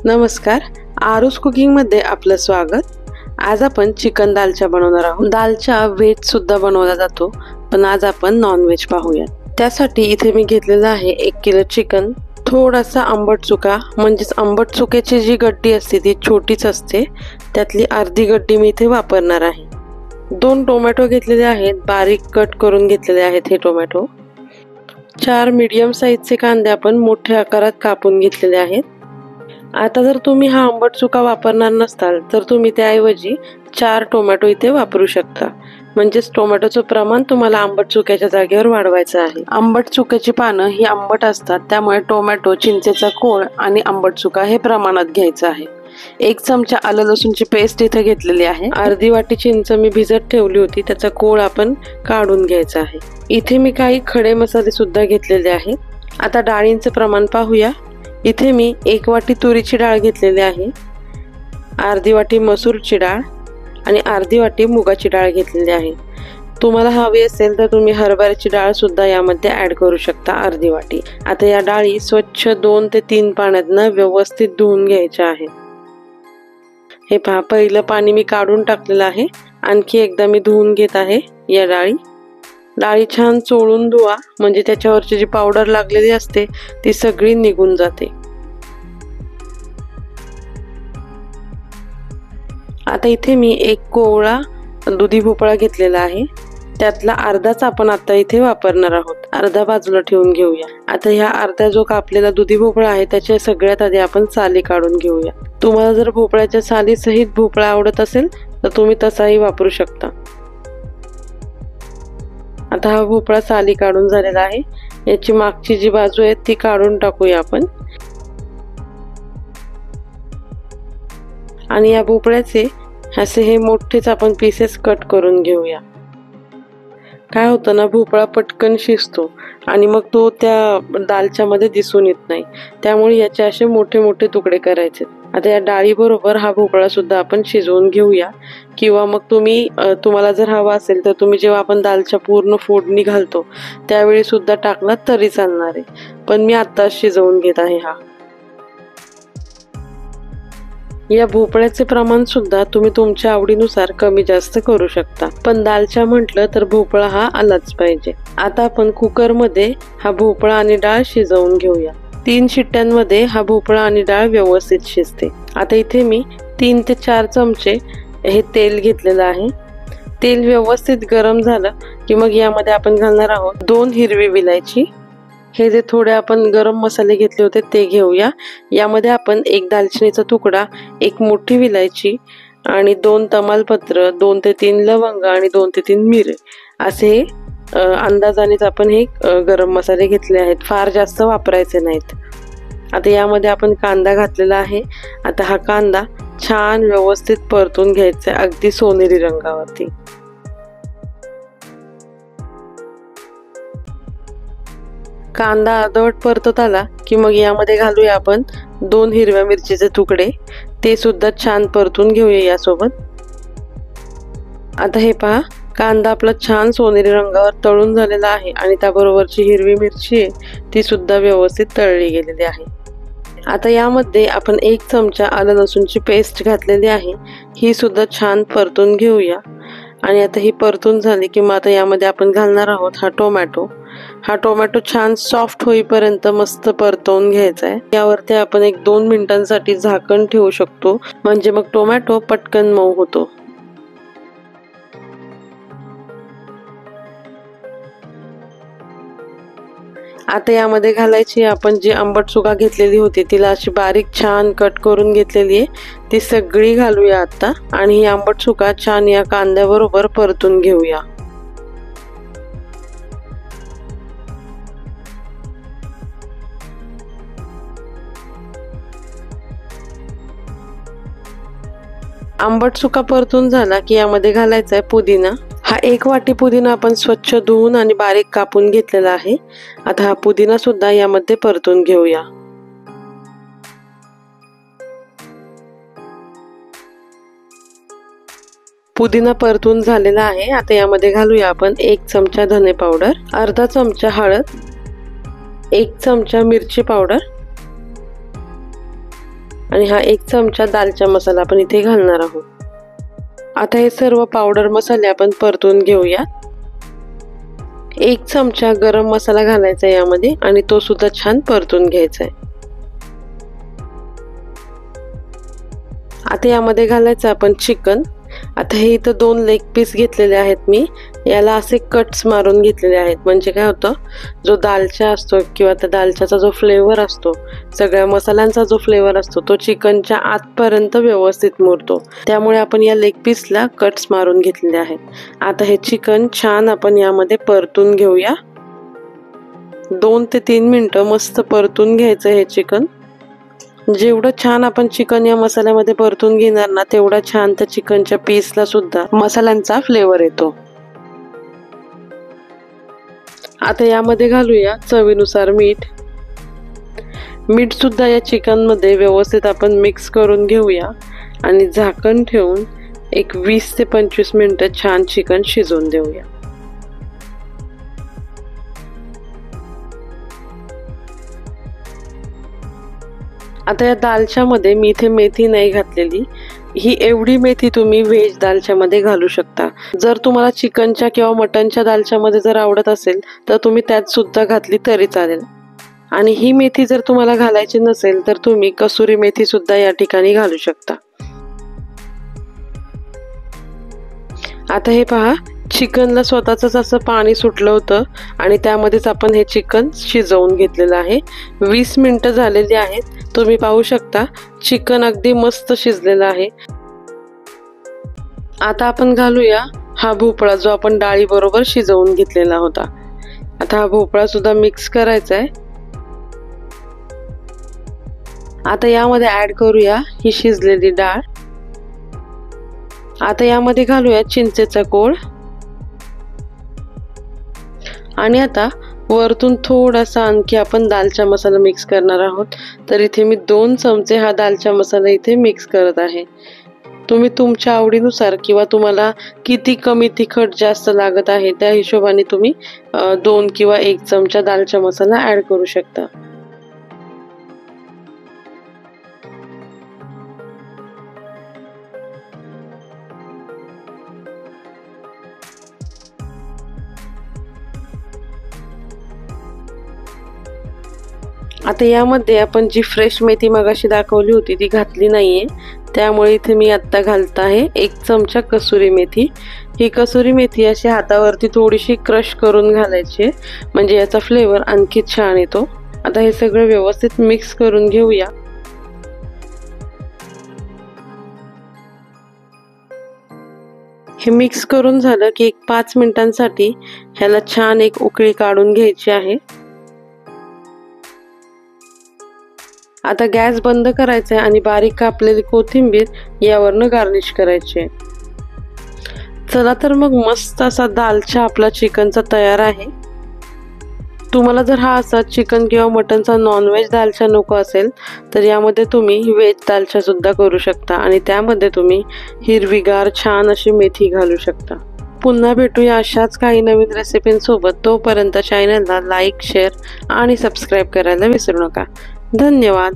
नमस्कार, आरुष कुकिंग मध्ये आपलं स्वागत। आज आपण चिकन दालचा बनवणार आहोत। दालचा व्हेज सुद्धा बनवला जातो, पण आज आपण नॉन व्हेज पाहूया। त्यासाठी इथे मी घेतलेला आहे 1 किलो चिकन। थोडासा आंबट चुका म्हणजेच आंबट चुक्याची जी गड्डी असते ती छोटीच असते, त्यातली अर्धी गड्डी मी इथे वापरणार आहे। 2 टोमॅटो घेतलेले आहेत, बारीक कट करून घेतलेले आहेत हे टोमॅटो। 4 मीडियम साइजचे कांदे आपण मोठ्या आकारात कापून घेतलेले आहेत। आता जर तुम्ही हा आंबट चुका वापरणार नसाल तर तुम्ही त्याऐवजी 4 टोमॅटो इथे वापरू शकता, म्हणजेच टोमॅटोचं प्रमाण तुम्हाला आंबट चुक्याच्या जागेवर वाढवायचं आहे। आंबट चुक्याची पानं ही आंबट असतात, त्यामुळे टोमॅटो, चिंचेचा कोळ आणि आंबट चुका हे प्रमाणात घ्यायचं आहे। 1 चमचा आलं लसूणची पेस्ट इथे घेतलेली आहे। अर्धी वाटी चिंच मी भिजत ठेवली होती, त्याचा कोळ आपण काढून घ्यायचा आहे। इथे मी काही खडे मसाले सुद्धा घेतलेले आहेत। आता डाळींचे प्रमाण पाहूया। इथे मी 1 वाटी तुरीची डाळ घेतलेली आहे, अर्धी वाटी मसूरची डाळ आणि अर्धी वाटी मुगाची डाळ घेतलेली आहे। तुम्हाला हवी असेल तर तुम्ही हरभऱ्याची डाळ सुद्धा यामध्ये ऍड करू शकता, अर्धी वाटी। आता या डाळी स्वच्छ 2 ते 3 पाण्यातनं व्यवस्थित धुवून घ्यायच्या आहेत। हे पहा, पहिलं पाणी मी काढून टाकलेलं आहे, आणखी एकदा मी धुवून घेत आहे या डाळी छान चोळून धुवा, म्हणजे त्याच्यावरची जी पावडर लागलेली असते ती सगळी निघून जाते। आता इथे मी 1 कोवळा दुधी भोपळा घेतलेला आहे, त्यातला अर्धाच आपण आता इथे वापरणार आहोत। अर्धा बाजूला ठेवून घेऊया। आता ह्या अर्धा जो कापलेला दुधी भोपळा आहे त्याच्या सगळ्यात आधी आपण साली काढून घेऊया। तुम्हाला जर भोपळ्याच्या साली सहित भोपळा आवडत असेल तर तुम्ही तसाही वापरू शकता। आता हा भोपळा साली काढून झालेला आहे, याची मागची जी बाजू आहे ती काढून टाकूया आपण। आणि या भोपळ्याचे असे हे मोठेच आपण पीसेस कट करून घेऊया। काय होतं ना, भोपळा पटकन शिजतो आणि मग तो त्या दालच्या मध्ये दिसून येत नाही, त्यामुळे याचे असे मोठे मोठे तुकडे करायचे। आता या डाळी बरोबर हा भोपळा सुद्धा आपण शिजवून घेऊया, किंवा मग तुम्हाला जर हवा असेल तर तुम्ही जेव्हा आपण दालच्या पूर्ण फोडणी घालतो त्यावेळी सुद्धा टाकला तरी चालणार आहे, पण मी आता शिजवून घेत आहे। या भोपळ्याचे प्रमाण सुद्धा तुम्ही तुमच्या आवडीनुसार कमी जास्त करू शकता, पण दालच्या म्हटलं तर भोपळा हा आलाच पाहिजे। आता आपण कुकर मध्ये हा भोपळा आणि डाळ शिजवून घेऊया। 3 शिट्ट्यांमध्ये हा भोपळा आणि डाळ व्यवस्थित शिजते। आता इथे मी 3 ते 4 चमचे हे तेल घेतलेलं आहे। तेल व्यवस्थित गरम झालं की मग यामध्ये आपण घालणार आहोत 2 हिरवी विलायची। हे जे थोडे आपण गरम मसाले घेतले होते ते घेऊया। यामध्ये आपण 1 दालचिनीचा तुकडा, 1 मोठी विलायची आणि 2 तमालपत्र, 2 ते 3 लवंग आणि 2 ते 3 मिरे असे अंदाजानेच आपण हे गरम मसाले घेतले आहेत, फार जास्त वापरायचे नाहीत। आता यामध्ये आपण कांदा घातलेला आहे। आता हा कांदा छान व्यवस्थित परतून घ्यायचा, अगदी सोनेरी रंगावरती। कांदा अर्धवट परतत आला की मग यामध्ये घालूया आपण 2 हिरव्या मिरचीचे तुकडे, ते सुद्धा छान परतून घेऊया यासोबत। आता हे पहा, कांदा आपला छान सोनेरी रंगावर तळून झालेला आहे आणि त्याबरोबरची हिरवी मिरची आहे ती सुद्धा व्यवस्थित तळली गेलेली आहे। आता यामध्ये आपण 1 चमचा आलं लसूणची पेस्ट घातलेली आहे, ही सुद्धा छान परतून घेऊया। आणि आता ही परतून झाली की मग आता यामध्ये आपण घालणार आहोत हा टोमॅटो। हा टोमॅटो छान सॉफ्ट होईपर्यंत मस्त परतवून घ्यायचा आहे। यावरती आपण 1-2 मिनिटांसाठी झाकण ठेवू शकतो, म्हणजे मग टोमॅटो पटकन मऊ होतो। आता यामध्ये घालायची आपण जी आंबट चुका घेतलेली होती, तिला अशी बारीक छान कट करून घेतलेली आहे, ती सगळी घालूया आता। आणि ही आंबट चुका छान या कांद्याबरोबर परतून घेऊया। आंबट चुका परतून झाला की यामध्ये घालायचा आहे पुदिना। हा 1 वाटी पुदिना आपण स्वच्छ धुवून आणि बारीक कापून घेतलेला आहे। आता हा पुदिना सुद्धा यामध्ये परतून घेऊया। पुदिना परतून झालेला आहे। आता यामध्ये घालूया आपण 1 चमचा धने पावडर, अर्धा चमचा हळद, 1 चमचा मिरची पावडर आणि हा 1 चमचा दालचा मसाला आपण इथे घालणार आहोत. आता हे सर्व पावडर मसाले आपण परतून घेऊया. 1 चमचा गरम मसाला घालायचा यामध्ये आणि तो सुद्धा छान परतून घ्यायचा आहे. आता यामध्ये घालायचं आपण चिकन. आता हे इथं 2 लेग पीस घेतलेले आहेत मी. याला असे कट्स मारून घेतलेले आहेत. म्हणजे काय होतं, जो दालचा असतो किंवा त्या दालच्याचा जो फ्लेवर असतो, सगळ्या मसाल्यांचा जो फ्लेवर असतो तो चिकनच्या आतपर्यंत व्यवस्थित मुरतो. त्यामुळे आपण या लेग पीसला कट्स मारून घेतलेले आहेत. आता हे चिकन छान आपण यामध्ये परतून घेऊया. 2 ते 3 मिनिटं मस्त परतून घ्यायचं हे चिकन. जेवढं छान आपण चिकन या मसाल्यामध्ये परतून घेणार ना, तेवढा छान त्या चिकनच्या पीसला सुद्धा मसाल्यांचा फ्लेवर येतो. आता यामध्ये घालूया चवीनुसार मीठ. मीठ सुद्धा या चिकन मध्ये व्यवस्थित आपण मिक्स करून घेऊया आणि झाकण ठेवून एक 20 ते 25 मिनिटं छान चिकन शिजवून देऊया. आता या दालच्या मध्ये मी इथे मेथी नाही घातलेली. ही एवढी मेथी तुम्ही व्हेज दालच्या मध्ये घालू शकता. जर तुम्हाला चिकनच्या किंवा मटनच्या दालच्या मध्ये जर आवडत असेल तर तुम्ही त्यात सुद्धा घातली तरी चालेल. आणि ही मेथी जर तुम्हाला घालायची नसेल तर तुम्ही कसुरी मेथी सुद्धा या ठिकाणी घालू शकता. आता हे पहा, चिकनला स्वतःच असं पाणी सुटलं होतं आणि त्यामध्येच आपण हे चिकन शिजवून घेतलेलं आहे. 20 मिनिटं झालेली आहेत. तुम्ही पाहू शकता चिकन अगदी मस्त शिजलेलं आहे. आता आपण घालूया हा भोपळा जो आपण डाळी बरोबर शिजवून घेतलेला होता. आता हा भोपळा सुद्धा मिक्स करायचा आहे. आता यामध्ये ऍड करूया ही शिजलेली डाळ. आता यामध्ये घालूया चिंचेचा कोळ आणि आता वरतून थोडासा आणखी आपण दालचा मसाला मिक्स करणार आहोत. तर इथे मी 2 चमचे हा दालचा मसाला इथे मिक्स करत आहे. तुम्ही तुमच्या आवडीनुसार किंवा तुम्हाला किती कमी तिखट जास्त लागत आहे त्या हिशोबाने तुम्ही 2 किंवा 1 चमचा दालचा मसाला ऍड करू शकता. आता यामध्ये आपण जी फ्रेश मेथी मगाशी दाखवली होती ती घातली नाहीये. त्यामुळे इथे मी आता घालत आहे 1 चमचा कसुरी मेथी. ही कसुरी मेथी अशी हातावरती थोडीशी क्रश करून घालायची, म्हणजे याचा फ्लेवर आणखी छान येतो. आता हे सगळं व्यवस्थित मिक्स करून घेऊया. हे मिक्स करून झालं की 5 मिनिटांसाठी ह्याला छान एक उकळी काढून घ्यायची आहे. आता गॅस बंद करायचा आहे आणि बारीक कापलेली कोथिंबीर यावरनं गार्निश करायची. चला तर मग मस्त असा दालचा आपला चिकनचा तयार आहे. तुम्हाला जर हा असा चिकन किंवा मटनचा नॉनव्हेज दालचा नको असेल तर यामध्ये तुम्ही व्हेज दालचा सुद्धा करू शकता आणि त्यामध्ये तुम्ही हिरवीगार छान अशी मेथी घालू शकता. पुन्हा भेटूया अशाच काही नवीन रेसिपींसोबत. तोपर्यंत चॅनलला लाईक, शेअर आणि सबस्क्राईब करायला विसरू नका. धन्यवाद.